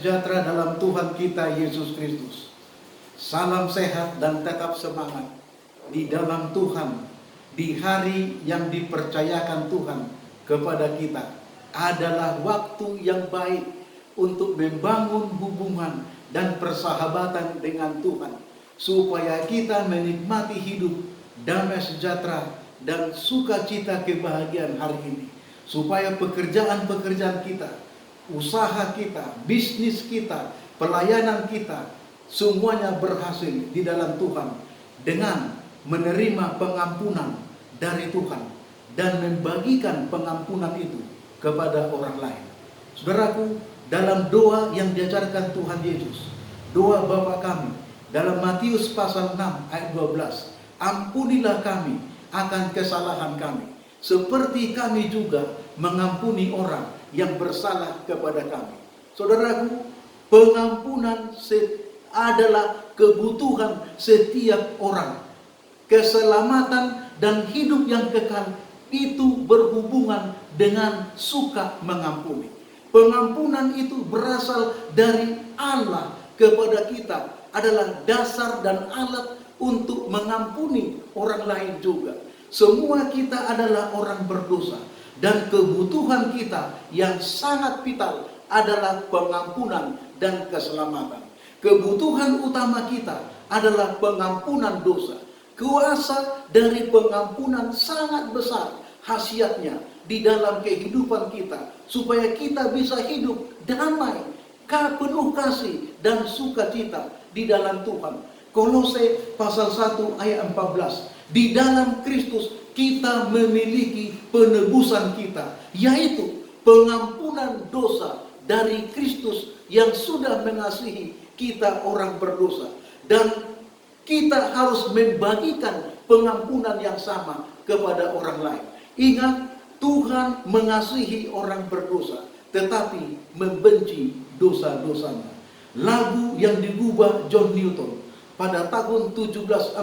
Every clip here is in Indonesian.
Sejahtera dalam Tuhan kita Yesus Kristus. Salam sehat dan tetap semangat di dalam Tuhan. Di hari yang dipercayakan Tuhan kepada kita adalah waktu yang baik untuk membangun hubungan dan persahabatan dengan Tuhan, supaya kita menikmati hidup damai sejahtera dan sukacita kebahagiaan hari ini, supaya pekerjaan-pekerjaan kita, usaha kita, bisnis kita, pelayanan kita, semuanya berhasil di dalam Tuhan dengan menerima pengampunan dari Tuhan dan membagikan pengampunan itu kepada orang lain. Saudaraku, dalam doa yang diajarkan Tuhan Yesus, doa Bapa kami, dalam Matius pasal 6 ayat 12, ampunilah kami akan kesalahan kami, seperti kami juga mengampuni orang yang bersalah kepada kami. Saudaraku, pengampunan adalah kebutuhan setiap orang. Keselamatan dan hidup yang kekal itu berhubungan dengan suka mengampuni. Pengampunan itu berasal dari Allah kepada kita, adalah dasar dan alat untuk mengampuni orang lain juga. Semua kita adalah orang berdosa, dan kebutuhan kita yang sangat vital adalah pengampunan dan keselamatan. Kebutuhan utama kita adalah pengampunan dosa. Kuasa dari pengampunan sangat besar khasiatnya di dalam kehidupan kita, supaya kita bisa hidup damai, penuh kasih dan sukacita di dalam Tuhan. Kolose pasal 1 ayat 14. Di dalam Kristus kita memiliki penebusan kita, yaitu pengampunan dosa dari Kristus yang sudah mengasihi kita orang berdosa. Dan kita harus membagikan pengampunan yang sama kepada orang lain. Ingat, Tuhan mengasihi orang berdosa, tetapi membenci dosa-dosanya. Lagu yang digubah John Newton pada tahun 1748,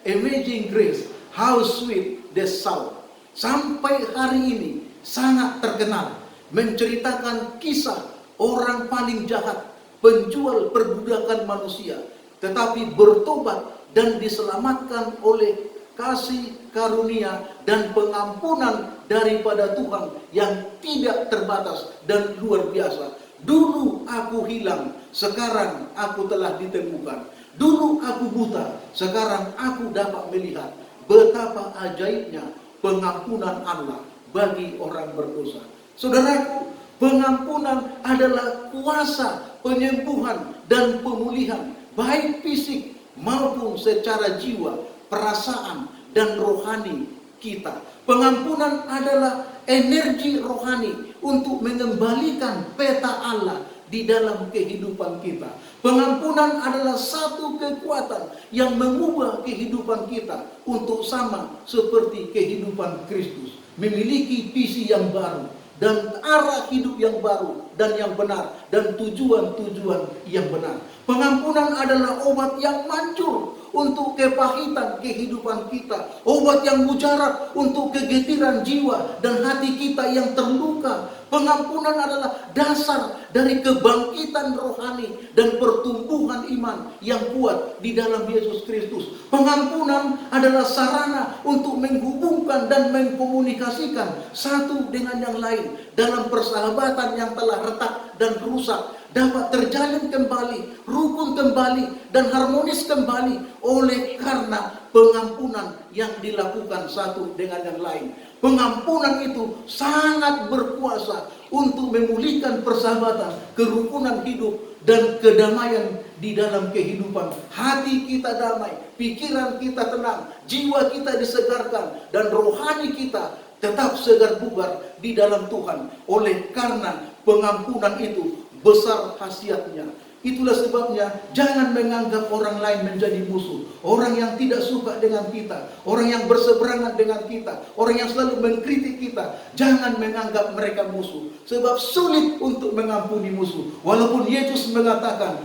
Amazing Grace, How Sweet the Sound, sampai hari ini sangat terkenal, menceritakan kisah orang paling jahat, penjual perbudakan manusia, tetapi bertobat dan diselamatkan oleh kasih karunia dan pengampunan daripada Tuhan yang tidak terbatas dan luar biasa. Dulu aku hilang, sekarang aku telah ditemukan. Dulu aku buta, sekarang aku dapat melihat. Betapa ajaibnya pengampunan Allah bagi orang berdosa. Saudaraku, pengampunan adalah kuasa penyembuhan dan pemulihan, baik fisik maupun secara jiwa, perasaan, dan rohani kita. Pengampunan adalah energi rohani untuk mengembalikan peta Allah di dalam kehidupan kita. Pengampunan adalah satu kekuatan yang mengubah kehidupan kita untuk sama seperti kehidupan Kristus, memiliki visi yang baru dan arah hidup yang baru dan yang benar, dan tujuan-tujuan yang benar. Pengampunan adalah obat yang manjur untuk kepahitan kehidupan kita, obat yang mujarab untuk kegetiran jiwa dan hati kita yang terluka. Pengampunan adalah dasar dari kebangkitan rohani dan pertumbuhan iman yang kuat di dalam Yesus Kristus. Pengampunan adalah sarana untuk menghubungkan dan mengkomunikasikan satu dengan yang lain dalam persahabatan yang telah retak dan rusak, dapat terjalin kembali, rukun kembali, dan harmonis kembali oleh karena pengampunan yang dilakukan satu dengan yang lain. Pengampunan itu sangat berkuasa untuk memulihkan persahabatan, kerukunan hidup, dan kedamaian di dalam kehidupan. Hati kita damai, pikiran kita tenang, jiwa kita disegarkan, dan rohani kita tetap segar bugar di dalam Tuhan. Oleh karena pengampunan itu besar khasiatnya. Itulah sebabnya jangan menganggap orang lain menjadi musuh. Orang yang tidak suka dengan kita, orang yang berseberangan dengan kita, orang yang selalu mengkritik kita, jangan menganggap mereka musuh. Sebab sulit untuk mengampuni musuh. Walaupun Yesus mengatakan,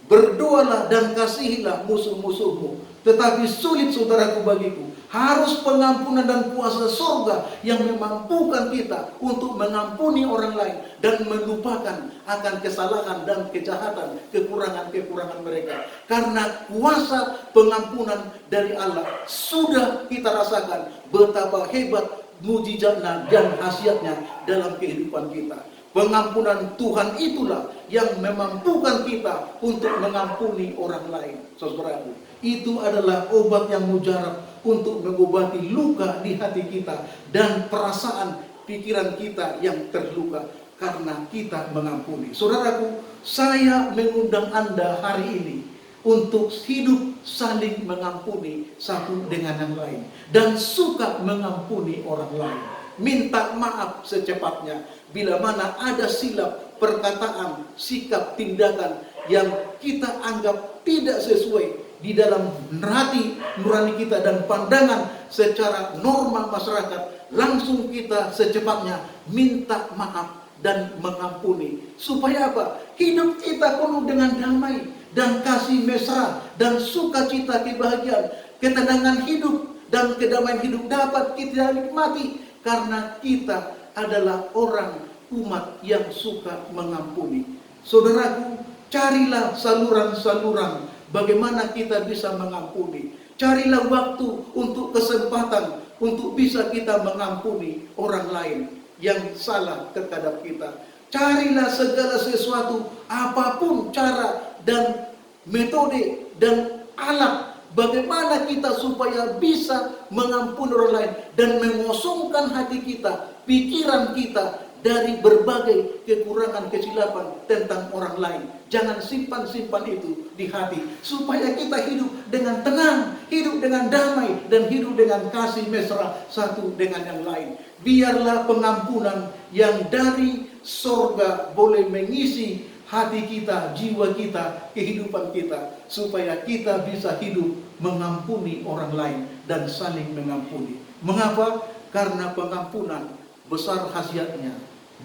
berdoalah dan kasihilah musuh-musuhmu. Tetapi sulit, saudaraku, bagiku. Harus pengampunan dan kuasa surga yang memampukan kita untuk mengampuni orang lain dan melupakan akan kesalahan dan kejahatan, kekurangan-kekurangan mereka. Karena kuasa pengampunan dari Allah sudah kita rasakan betapa hebat mujizatnya dan khasiatnya dalam kehidupan kita. Pengampunan Tuhan itulah yang memampukan kita untuk mengampuni orang lain. Saudaraku, itu adalah obat yang mujarab untuk mengobati luka di hati kita dan perasaan pikiran kita yang terluka karena kita mengampuni. Saudaraku, saya mengundang Anda hari ini untuk hidup saling mengampuni satu dengan yang lain dan suka mengampuni orang lain. Minta maaf secepatnya bila mana ada silap perkataan, sikap, tindakan yang kita anggap tidak sesuai di dalam hati nurani kita dan pandangan secara norma masyarakat. Langsung kita secepatnya minta maaf dan mengampuni. Supaya apa? Hidup kita penuh dengan damai dan kasih mesra dan sukacita, kebahagiaan, ketenangan hidup dan kedamaian hidup dapat kita nikmati karena kita adalah orang umat yang suka mengampuni. Saudaraku, carilah saluran-saluran bagaimana kita bisa mengampuni. Carilah waktu untuk kesempatan untuk bisa kita mengampuni orang lain yang salah terhadap kita. Carilah segala sesuatu, apapun cara dan metode dan alat bagaimana kita supaya bisa mengampuni orang lain dan mengosongkan hati kita, pikiran kita dari berbagai kekurangan, kesilapan tentang orang lain. Jangan simpan-simpan itu di hati supaya kita hidup dengan tenang, hidup dengan damai dan hidup dengan kasih mesra satu dengan yang lain. Biarlah pengampunan yang dari sorga boleh mengisi hati kita, jiwa kita, kehidupan kita, supaya kita bisa hidup mengampuni orang lain dan saling mengampuni. Mengapa? Karena pengampunan besar khasiatnya,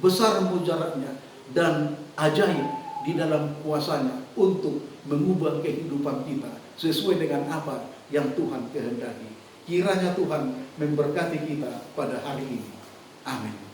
besar mujarabnya, dan ajaib di dalam kuasanya untuk mengubah kehidupan kita sesuai dengan apa yang Tuhan kehendaki. Kiranya Tuhan memberkati kita pada hari ini. Amin.